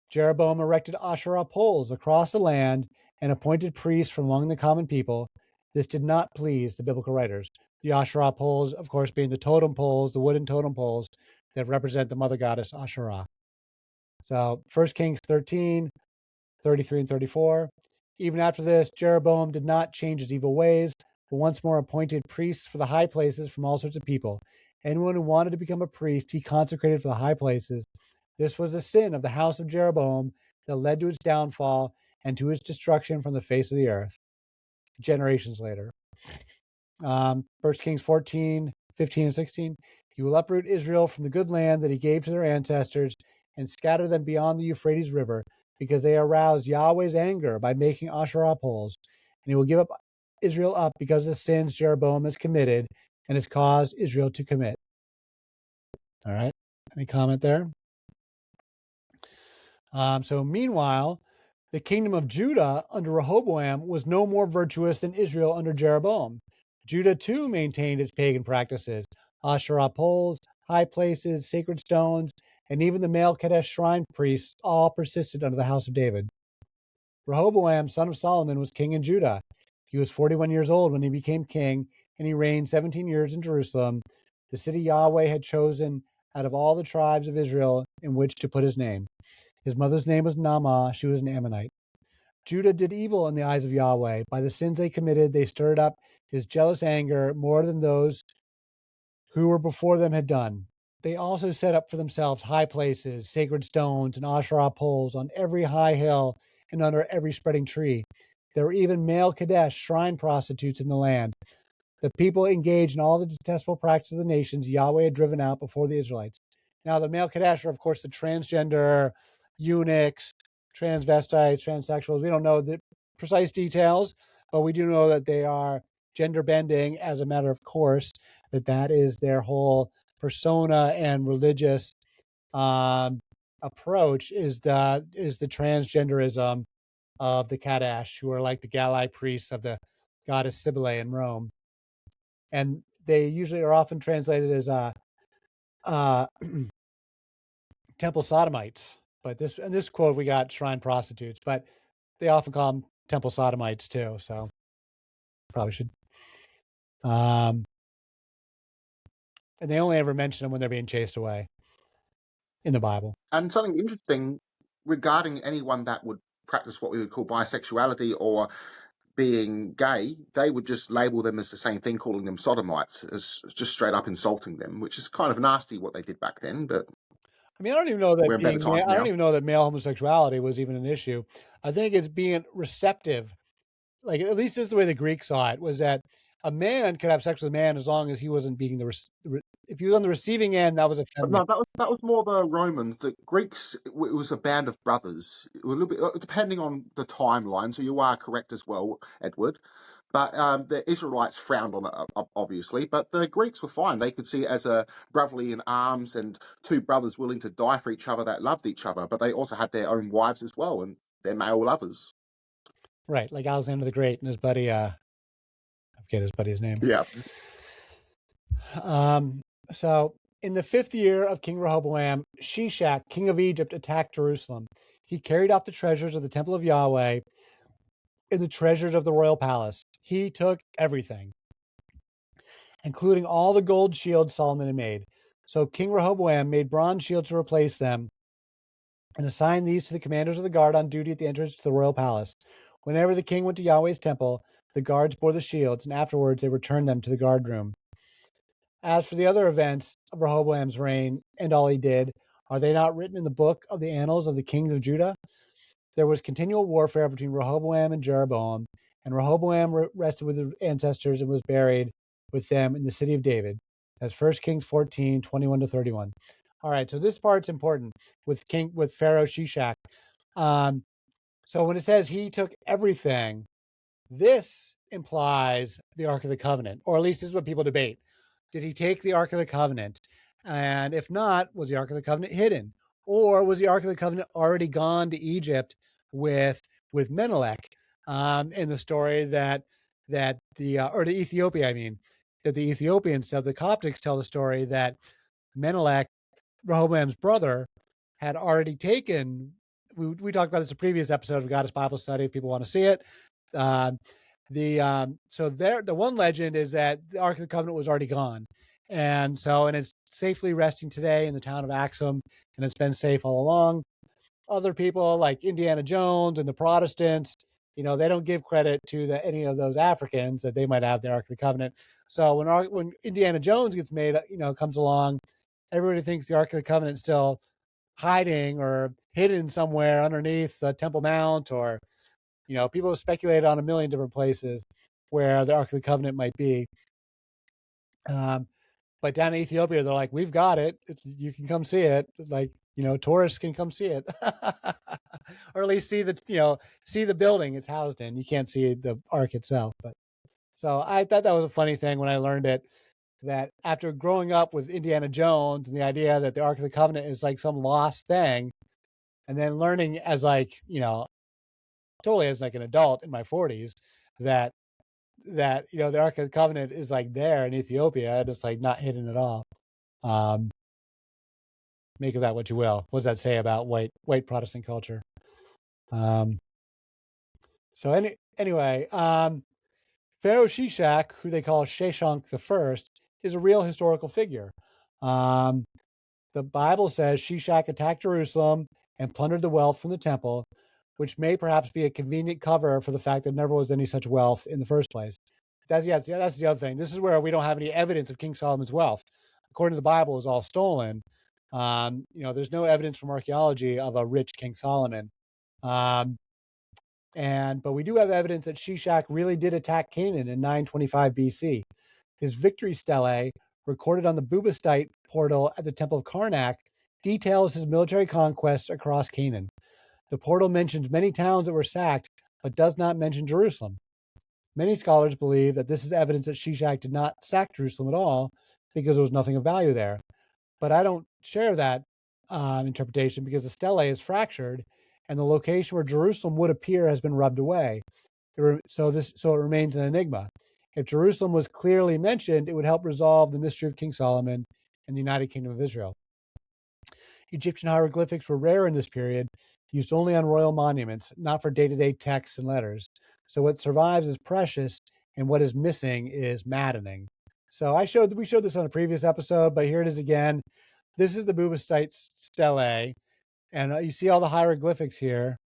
Jeroboam erected Asherah poles across the land and appointed priests from among the common people. This did not please the biblical writers. The Asherah poles, of course, being the totem poles, the wooden totem poles that represent the mother goddess Asherah. So 1 Kings 13, 33 and 34. Even after this, Jeroboam did not change his evil ways, but once more appointed priests for the high places from all sorts of people. Anyone who wanted to become a priest, he consecrated for the high places. This was the sin of the house of Jeroboam that led to its downfall and to its destruction from the face of the earth. Generations later. 1 Kings 14, 15 and 16. He will uproot Israel from the good land that he gave to their ancestors and scatter them beyond the Euphrates River, because they aroused Yahweh's anger by making Asherah poles. And he will give Israel up because of the sins Jeroboam has committed and has caused Israel to commit. All right. Any comment there? So meanwhile, the kingdom of Judah under Rehoboam was no more virtuous than Israel under Jeroboam. Judah too maintained its pagan practices, Asherah poles, high places, sacred stones, and even the male Kadesh shrine priests all persisted under the house of David. Rehoboam, son of Solomon, was king in Judah. He was 41 years old when he became king, and he reigned 17 years in Jerusalem, the city Yahweh had chosen out of all the tribes of Israel in which to put his name. His mother's name was Naamah. She was an Ammonite. Judah did evil in the eyes of Yahweh. By the sins they committed, they stirred up his jealous anger more than those who were before them had done. They also set up for themselves high places, sacred stones, and Asherah poles on every high hill and under every spreading tree. There were even male Kadesh shrine prostitutes in the land. The people engaged in all the detestable practices of the nations Yahweh had driven out before the Israelites. Now, the male Kadesh are, of course, the transgender eunuchs, transvestites, transsexuals. We don't know the precise details, but we do know that they are gender bending as a matter of course, that is their whole persona and religious approach is the transgenderism of the Kadesh, who are like the Galai priests of the goddess Cybele in Rome. And they usually are often translated as temple sodomites. But in this quote, we got shrine prostitutes, but they often call them temple sodomites too. So probably should. And they only ever mention them when they're being chased away in the Bible. And something interesting regarding anyone that would practice what we would call bisexuality or being gay, they would just label them as the same thing, calling them sodomites, as just straight up insulting them, which is kind of nasty what they did back then. But I mean, I don't even know that we're in better times I don't now. even know that male homosexuality was even an issue. I think it's being receptive. Like, at least this is the way the Greeks saw it, was that a man could have sex with a man as long as he wasn't being if he was on the receiving end, that was But effeminate. no, that was more the Romans. The Greeks, it was a band of brothers. It was a little bit depending on the timeline. So you are correct as well, Edward. But the Israelites frowned on it, obviously. But the Greeks were fine. They could see it as a brotherly in arms and two brothers willing to die for each other that loved each other. But they also had their own wives as well and their male lovers. Right, like Alexander the Great and his buddy, I forget his buddy's name. Yeah. So in the 5th year of King Rehoboam, Shishak, king of Egypt, attacked Jerusalem. He carried off the treasures of the temple of Yahweh and the treasures of the royal palace. He took everything, including all the gold shields Solomon had made. So King Rehoboam made bronze shields to replace them and assigned these to the commanders of the guard on duty at the entrance to the royal palace. Whenever the king went to Yahweh's temple, the guards bore the shields, and afterwards they returned them to the guard room. As for the other events of Rehoboam's reign and all he did, are they not written in the book of the annals of the kings of Judah? There was continual warfare between Rehoboam and Jeroboam, and Rehoboam rested with his ancestors and was buried with them in the city of David. That's 1 Kings 14, 21 to 31. All right, so this part's important with Pharaoh Shishak. So when it says he took everything, this implies the Ark of the Covenant, or at least this is what people debate. Did he take the Ark of the Covenant? And if not, was the Ark of the Covenant hidden? Or was the Ark of the Covenant already gone to Egypt with Menelik in the story that to Ethiopia, I mean, that the Ethiopians tell, the Coptics tell the story that Menelik, Rehoboam's brother, had already taken. We talked about this in a previous episode of Goddess Bible Study if people want to see it. The one legend is that the Ark of the Covenant was already gone, and it's safely resting today in the town of Axum, and it's been safe all along. Other people like Indiana Jones and the Protestants, they don't give credit to any of those Africans that they might have the Ark of the Covenant. So when Indiana Jones gets made, comes along, everybody thinks the Ark of the Covenant is still hiding or hidden somewhere underneath the Temple Mount, or people have speculated on a million different places where the Ark of the Covenant might be. But down in Ethiopia, they're like, we've got it. You can come see it. Like, tourists can come see it, or at least see the building it's housed in. You can't see the Ark itself. But so I thought that was a funny thing when I learned it, that after growing up with Indiana Jones and the idea that the Ark of the Covenant is like some lost thing, and then learning as totally as like an adult in my 40s that the Ark of the Covenant is like there in Ethiopia and it's like not hidden at all. Make of that what you will. What does that say about white Protestant culture? Anyway, Pharaoh Shishak, who they call Sheshonk the First, is a real historical figure. The Bible says Shishak attacked Jerusalem and plundered the wealth from the temple, which may perhaps be a convenient cover for the fact that never was any such wealth in the first place. That's the other thing. This is where we don't have any evidence of King Solomon's wealth. According to the Bible, it was all stolen. There's no evidence from archaeology of a rich King Solomon. But we do have evidence that Shishak really did attack Canaan in 925 BC. His victory stele, recorded on the Bubastite portal at the Temple of Karnak, details his military conquests across Canaan. The portal mentions many towns that were sacked, but does not mention Jerusalem. Many scholars believe that this is evidence that Shishak did not sack Jerusalem at all because there was nothing of value there. But I don't share that interpretation because the stele is fractured and the location where Jerusalem would appear has been rubbed away. So it remains an enigma. If Jerusalem was clearly mentioned, it would help resolve the mystery of King Solomon and the United Kingdom of Israel. Egyptian hieroglyphics were rare in this period, used only on royal monuments, not for day-to-day texts and letters. So what survives is precious, and what is missing is maddening. So we showed this on a previous episode, but here it is again. This is the Bubastite stele, and you see all the hieroglyphics here.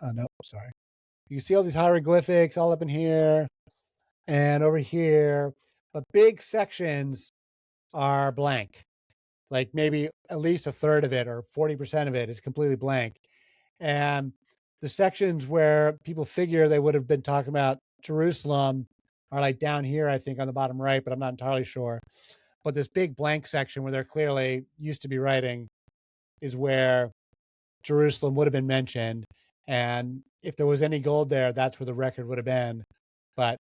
Oh, no, sorry. You can see all these hieroglyphics all up in here and over here, but big sections are blank. Like maybe at least a third of it or 40% of it is completely blank. And the sections where people figure they would have been talking about Jerusalem are like down here, I think, on the bottom right, but I'm not entirely sure. But this big blank section where they're clearly used to be writing is where Jerusalem would have been mentioned. And if there was any gold there, that's where the record would have been, but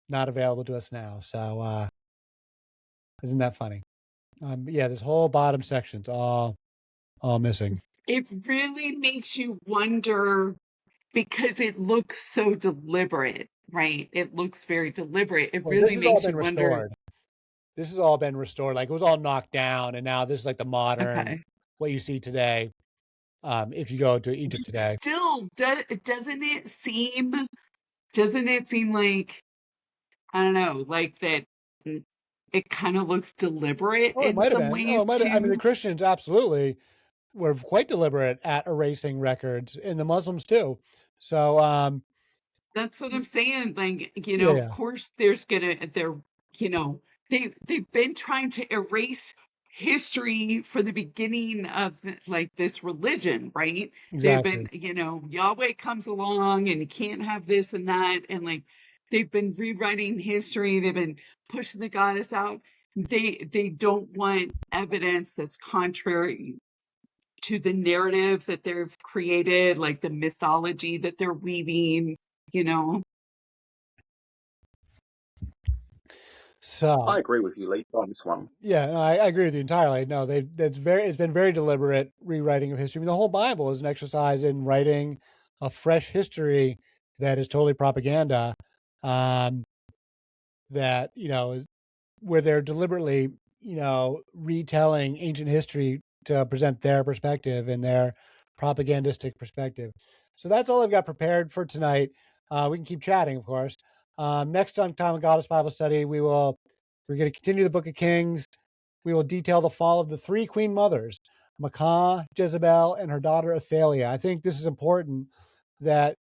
not available to us now. So isn't that funny? Yeah, this whole bottom section's all missing. It really makes you wonder because it looks so deliberate, right? It looks very deliberate. It Well, this really has all makes been you wonder. restored. This has all been restored. Like it was all knocked down, and now this is like the modern, Okay. what you see today. If you go to Egypt But today, still, doesn't it seem like, I don't know, like that it kind of looks deliberate oh, it in might have some been. Oh, ways it might have. I mean, the too? Christians absolutely were quite deliberate at erasing records, and the Muslims too. So, That's what I'm saying. Like, yeah, of yeah, course you know, they've been trying to erase history for the beginning of like this religion, right? They've been, exactly. Yahweh comes along and you can't have this and that, and like they've been rewriting history, they've been pushing the goddess out. They don't want evidence that's contrary to the narrative that they've created, like the mythology that they're weaving, you know. So, I agree with you, Lee, on this one. yeah, no, I agree with you entirely. No, it's been very deliberate rewriting of history. I mean, the whole Bible is an exercise in writing a fresh history that is totally propaganda. Um, that where they're deliberately retelling ancient history to present their perspective and their propagandistic perspective. So that's all I've got prepared for tonight. We can keep chatting, of course. Next on Time and Goddess Bible Study, we're going to continue the Book of Kings. We will detail the fall of the three queen mothers, Maacah, Jezebel, and her daughter Athaliah. I think this is important that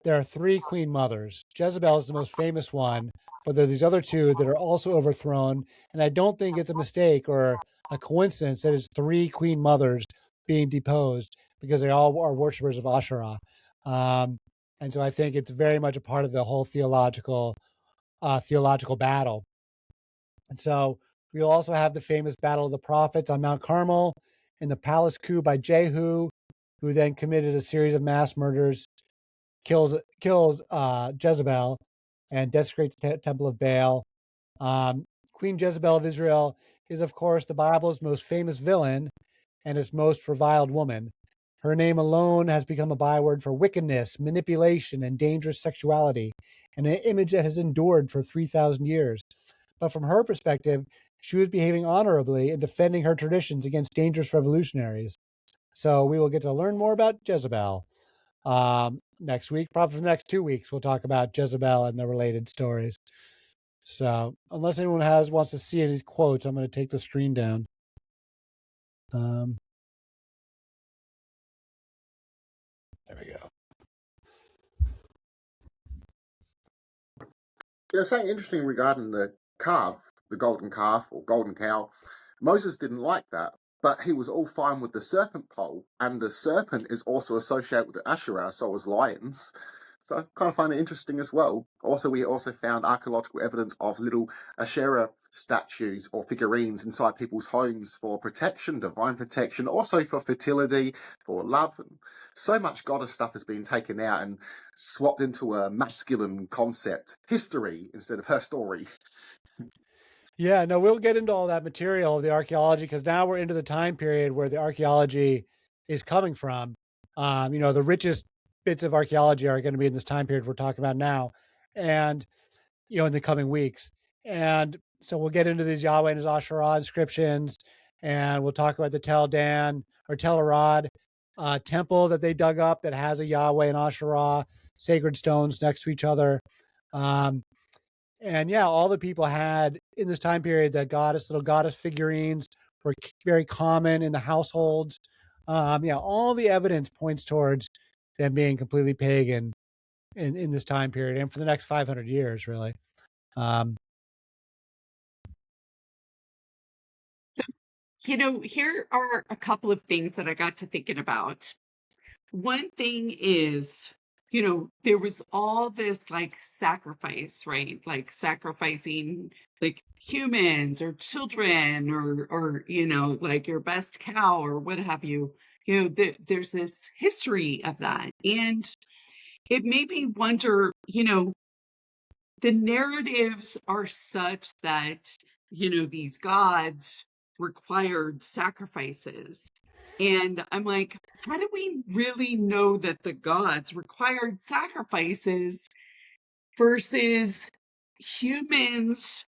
there are three queen mothers. Jezebel is the most famous one, but there are these other two that are also overthrown. And I don't think it's a mistake or a coincidence that it's three queen mothers being deposed because they all are worshippers of Asherah. And so I think it's very much a part of the whole theological battle. And so we'll also have the famous Battle of the Prophets on Mount Carmel and the palace coup by Jehu, who then committed a series of mass murders, kills Jezebel, and desecrates the temple of Baal. Queen Jezebel of Israel is, of course, the Bible's most famous villain and its most reviled woman. Her name alone has become a byword for wickedness, manipulation, and dangerous sexuality, and an image that has endured for 3,000 years. But from her perspective, she was behaving honorably and defending her traditions against dangerous revolutionaries. So we will get to learn more about Jezebel next week. Probably for the next 2 weeks, we'll talk about Jezebel and the related stories. So unless anyone wants to see any quotes, I'm going to take the screen down. There we go. There's something interesting regarding the calf, the golden calf or golden cow. Moses didn't like that, but he was all fine with the serpent pole, and the serpent is also associated with the Asherah, so was lions. So I kind of find it interesting as well. Also, we also found archaeological evidence of little Asherah statues or figurines inside people's homes for protection, divine protection, also for fertility, for love. And so much goddess stuff has been taken out and swapped into a masculine concept, history, instead of her story. Yeah, no, we'll get into all that material of the archaeology because now we're into the time period where the archaeology is coming from. The richest bits of archaeology are going to be in this time period we're talking about now, and in the coming weeks. And so we'll get into these Yahweh and his Asherah inscriptions, and we'll talk about the Tel Dan or Tel Arad temple that they dug up that has a Yahweh and Asherah sacred stones next to each other. And yeah, all the people had in this time period that little goddess figurines were very common in the households. All the evidence points towards than being completely pagan in this time period and for the next 500 years, really. Here are a couple of things that I got to thinking about. One thing is, there was all this like sacrifice, right? Like sacrificing like humans or children or like your best cow or what have you. There's this history of that. And it made me wonder, the narratives are such that, these gods required sacrifices. And I'm like, how do we really know that the gods required sacrifices versus humans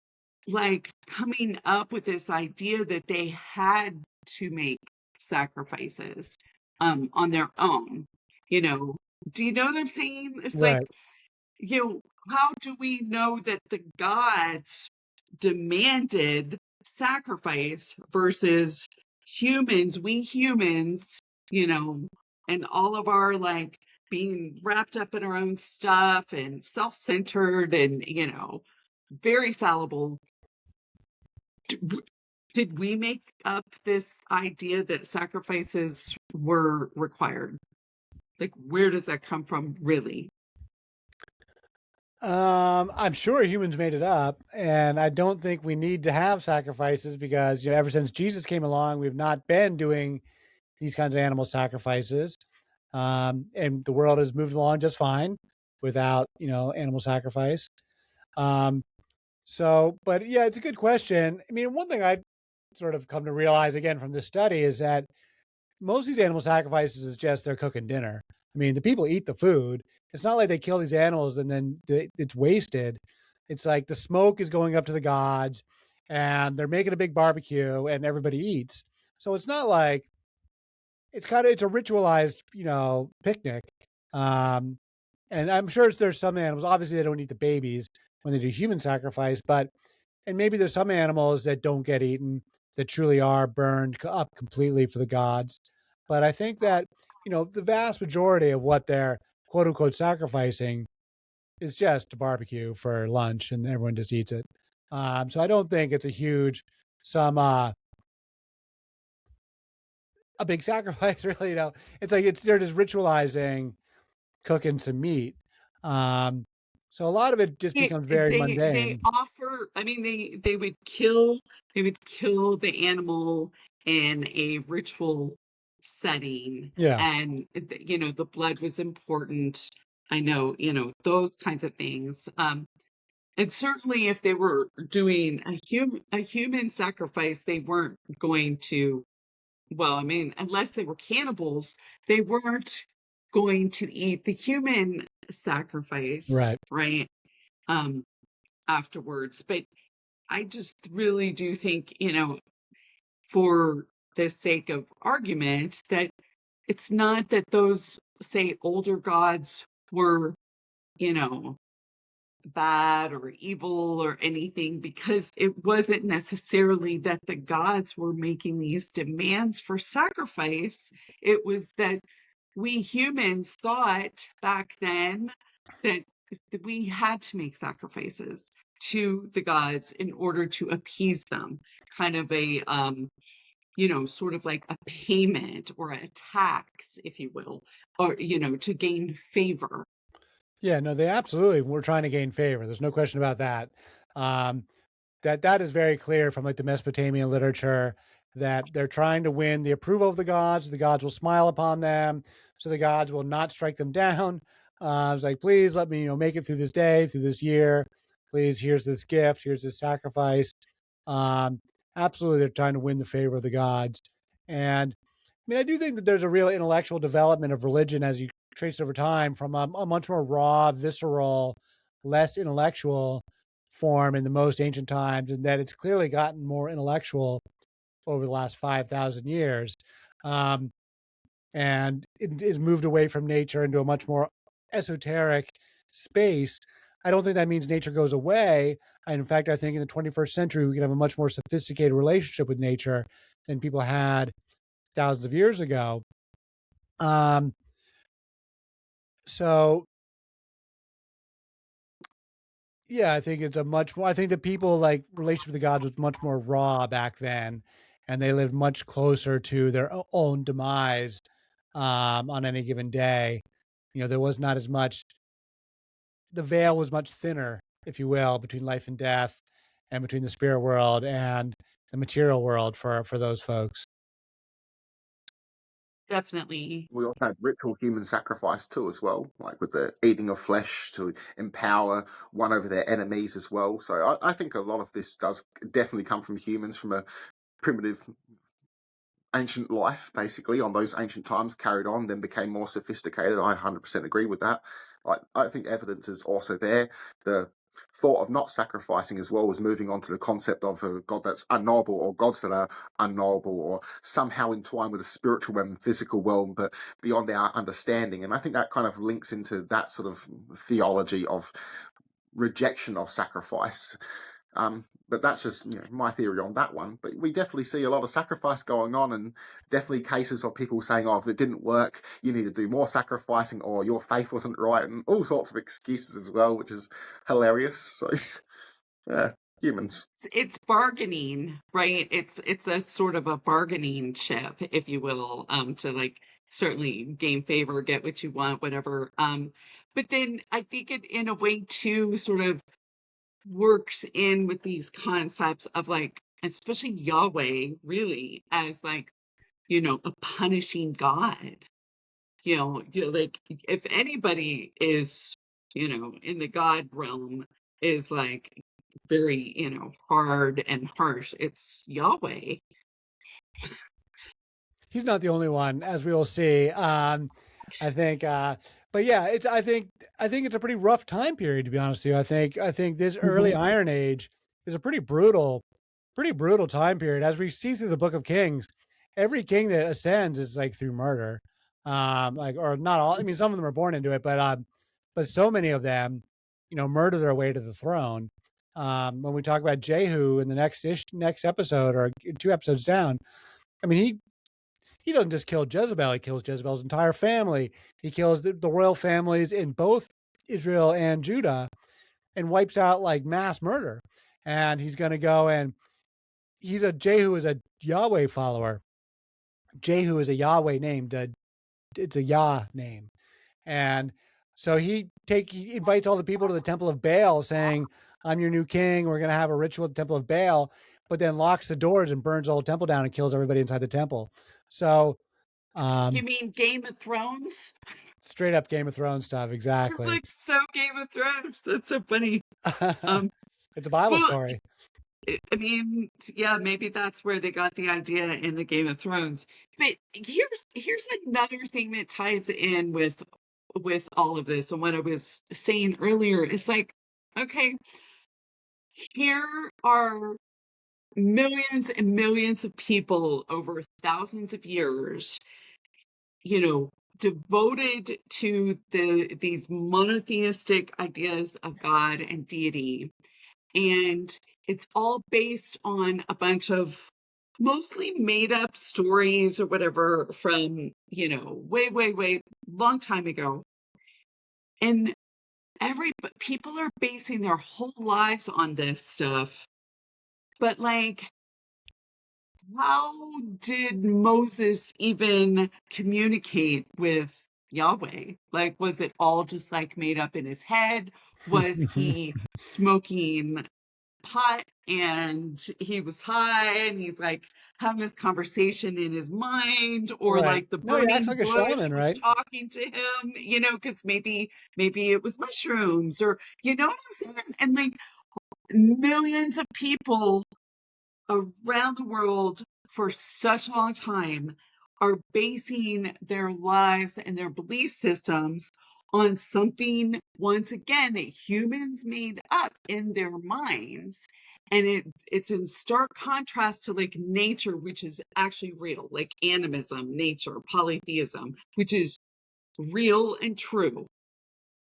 like coming up with this idea that they had to make sacrifices on their own? Do you know what I'm saying? It's like, Right. how do we know that the gods demanded sacrifice versus we humans, and all of our like being wrapped up in our own stuff and self-centered and, very fallible. Did we make up this idea that sacrifices were required? Like, where does that come from, really? I'm sure humans made it up, and I don't think we need to have sacrifices because ever since Jesus came along, we've not been doing these kinds of animal sacrifices, and the world has moved along just fine without animal sacrifice. Um, but yeah, it's a good question. I mean, one thing I sort of come to realize again from this study is that most of these animal sacrifices is just they're cooking dinner. I mean, the people eat the food. It's not like they kill these animals and then it's wasted. It's like the smoke is going up to the gods and they're making a big barbecue and everybody eats. So it's not like it's a ritualized, picnic. Um, and I'm sure there's some animals, obviously they don't eat the babies when they do human sacrifice, and maybe there's some animals that don't get eaten that truly are burned up completely for the gods. But I think that, the vast majority of what they're quote unquote sacrificing is just a barbecue for lunch and everyone just eats it. So I don't think it's a big sacrifice really, it's like they're just ritualizing cooking some meat. Um, so a lot of it just becomes very They mundane. offer, I mean, they would kill the animal in a ritual setting, Yeah. and the blood was important. I know, those kinds of things. And certainly if they were doing a human sacrifice, they weren't going to, well, I mean, unless they were cannibals, they weren't going to eat the human sacrifice, Right. right? Um, Afterwards. But I just really do think, for the sake of argument, that it's not that those, say, older gods were, you know, bad or evil or anything, because it wasn't necessarily that the gods were making these demands for sacrifice. It was that we humans thought back then that we had to make sacrifices to the gods in order to appease them, kind of a sort of like a payment or a tax, if you will, or to gain favor. Yeah, no, they absolutely were trying to gain favor. There's no question about that. Um, that is very clear from like the Mesopotamian literature that they're trying to win the approval of the gods. The gods will smile upon them, so the gods will not strike them down. It's like, please let me, make it through this day, through this year. Please, here's this gift, here's this sacrifice. Um, Absolutely, they're trying to win the favor of the gods. And I mean, I do think that there's a real intellectual development of religion as you trace over time from a much more raw, visceral, less intellectual form in the most ancient times, and that it's clearly gotten more intellectual over the last 5,000 years. Um, and it is moved away from nature into a much more esoteric space. I don't think that means nature goes away. And in fact, I think in the 21st century, we can have a much more sophisticated relationship with nature than people had thousands of years ago. Um, So yeah, I think it's a much more. I think the people like relationship with the gods was much more raw back then, and they lived much closer to their own demise on any given day. There was not as much. The veil was much thinner, if you will, between life and death, and between the spirit world and the material world for those folks. Definitely. We also have ritual human sacrifice too, as well, like with the eating of flesh to empower one over their enemies as well. So I think a lot of this does definitely come from humans, from a primitive ancient life, basically, on those ancient times, carried on, then became more sophisticated. I 100% agree with that. I think evidence is also there. The thought of not sacrificing as well was moving on to the concept of a god that's unknowable, or gods that are unknowable, or somehow entwined with the spiritual and physical realm, but beyond our understanding. And I think that kind of links into that sort of theology of rejection of sacrifice. But that's just my theory on that one. But we definitely see a lot of sacrifice going on, and definitely cases of people saying, "Oh, if it didn't work, you need to do more sacrificing," or "your faith wasn't right," and all sorts of excuses as well, which is hilarious. So, yeah, humans. It's bargaining, right? It's a sort of a bargaining chip, if you will, to like certainly gain favor, get what you want, whatever. But then I think it in a way too sort of works in with these concepts of like, especially Yahweh really as like, a punishing God. Like if anybody is, in the God realm is like very, hard and harsh, it's Yahweh. He's not the only one, as we will see. I think, but yeah, I think it's a pretty rough time period, to be honest with you. I think this early Mhm. Iron Age is a pretty brutal time period. As we see through the Book of Kings, every king that ascends is like through murder. Like, or not all. I mean, some of them are born into it, but so many of them, murder their way to the throne. When we talk about Jehu in the next episode, or 2 episodes down, I mean, he doesn't just kill Jezebel, he kills Jezebel's entire family. He kills the royal families in both Israel and Judah, and wipes out like mass murder. And he's going to go, and Jehu is a Yahweh follower. Jehu is a Yahweh name. It's a Yah name. And so he invites all the people to the temple of Baal, saying, "I'm your new king. We're going to have a ritual at the temple of Baal," but then locks the doors and burns the whole temple down and kills everybody inside the temple. So You mean Game of Thrones? straight up Game of Thrones stuff, It's exactly. like so Game of Thrones. That's so funny. Um, It's a Bible well, story. I mean, yeah, maybe that's where they got the idea in the Game of Thrones. But here's another thing that ties in with all of this and what I was saying earlier. It's like, okay, here are millions and millions of people over thousands of years, devoted to these monotheistic ideas of God and deity. And it's all based on a bunch of mostly made up stories or whatever from, way, way, way long time ago. And people are basing their whole lives on this stuff. But like, how did Moses even communicate with Yahweh? Like, was it all just like made up in his head? Was he smoking pot and he was high and he's like having this conversation in his mind, or Right. like the No, he acts burning like a bush shaman, was right? talking to him, because maybe it was mushrooms, or you know what I'm saying? And like millions of people around the world for such a long time are basing their lives and their belief systems on something, once again, that humans made up in their minds. And it's in stark contrast to like nature, which is actually real, like animism, nature, polytheism, which is real and true,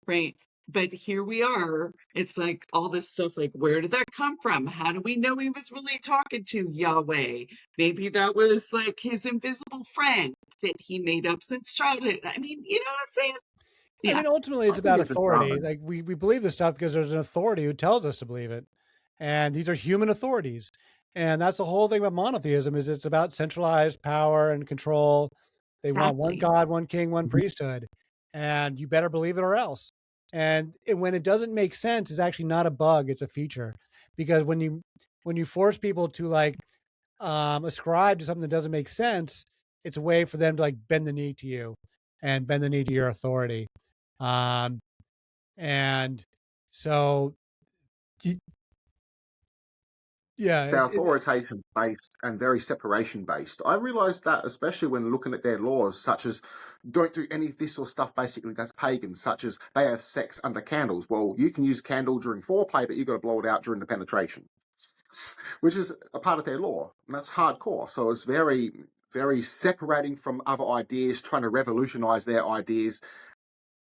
right? But here we are. It's like all this stuff, like, where did that come from? How do we know he was really talking to Yahweh? Maybe that was like his invisible friend that he made up since childhood. I mean, you know what I'm saying? I Yeah, mean, ultimately, it's I think about it's just authority. Like we believe this stuff because there's an authority who tells us to believe it, and these are human authorities. And that's the whole thing about monotheism is it's about centralized power and control. They want one exactly. God, one king, one priesthood, and you better believe it or else. And when it doesn't make sense, it's actually not a bug; it's a feature. Because when you force people to like ascribe to something that doesn't make sense, it's a way for them to like bend the knee to you and bend the knee to your authority. Um, and so, yeah, they're authoritative based and very separation based. I realized that especially when looking at their laws, such as don't do any of this or stuff basically that's pagan, such as they have sex under candles. Well, you can use a candle during foreplay, but you've got to blow it out during the penetration, which is a part of their law. And that's hardcore. So it's very, very separating from other ideas, trying to revolutionize their ideas.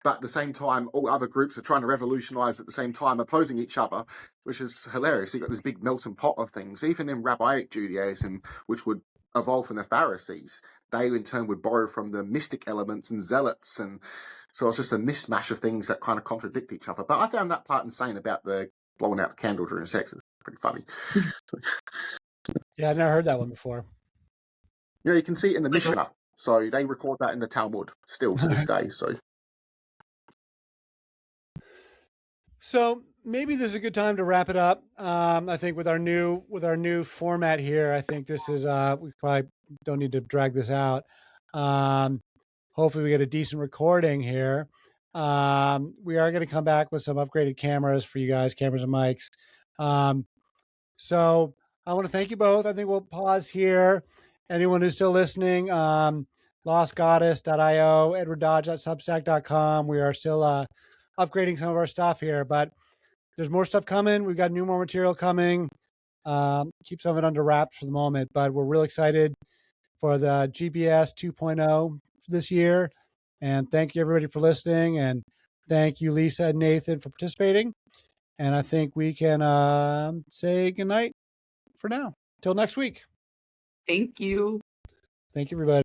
But at the same time, all other groups are trying to revolutionize at the same time, opposing each other, which is hilarious. You've got this big melting pot of things. Even in Rabbinic Judaism, which would evolve from the Pharisees, they in turn would borrow from the mystic elements and zealots. And so it's just a mismatch of things that kind of contradict each other. But I found that part insane about the blowing out the candle during sex. It's pretty funny. yeah, I've never heard that one before. Yeah, you can see it in the Mishnah. So they record that in the Talmud still to this day. So maybe this is a good time to wrap it up. I think with our new format here, I think this is we probably don't need to drag this out. Hopefully we get a decent recording here. We are going to come back with some upgraded cameras for you guys, cameras and mics. So I want to thank you both. I think we'll pause here. Anyone who's still listening, lostgoddess.io, edwarddodge.substack.com. We are still upgrading some of our stuff here, but there's more stuff coming. We've got more material coming. Keep some of it under wraps for the moment, but we're really excited for the GBS 2.0 this year. And thank you everybody for listening. And thank you, Lisa and Nathan, for participating. And I think we can say goodnight for now. Till next week. Thank you. Thank you, everybody.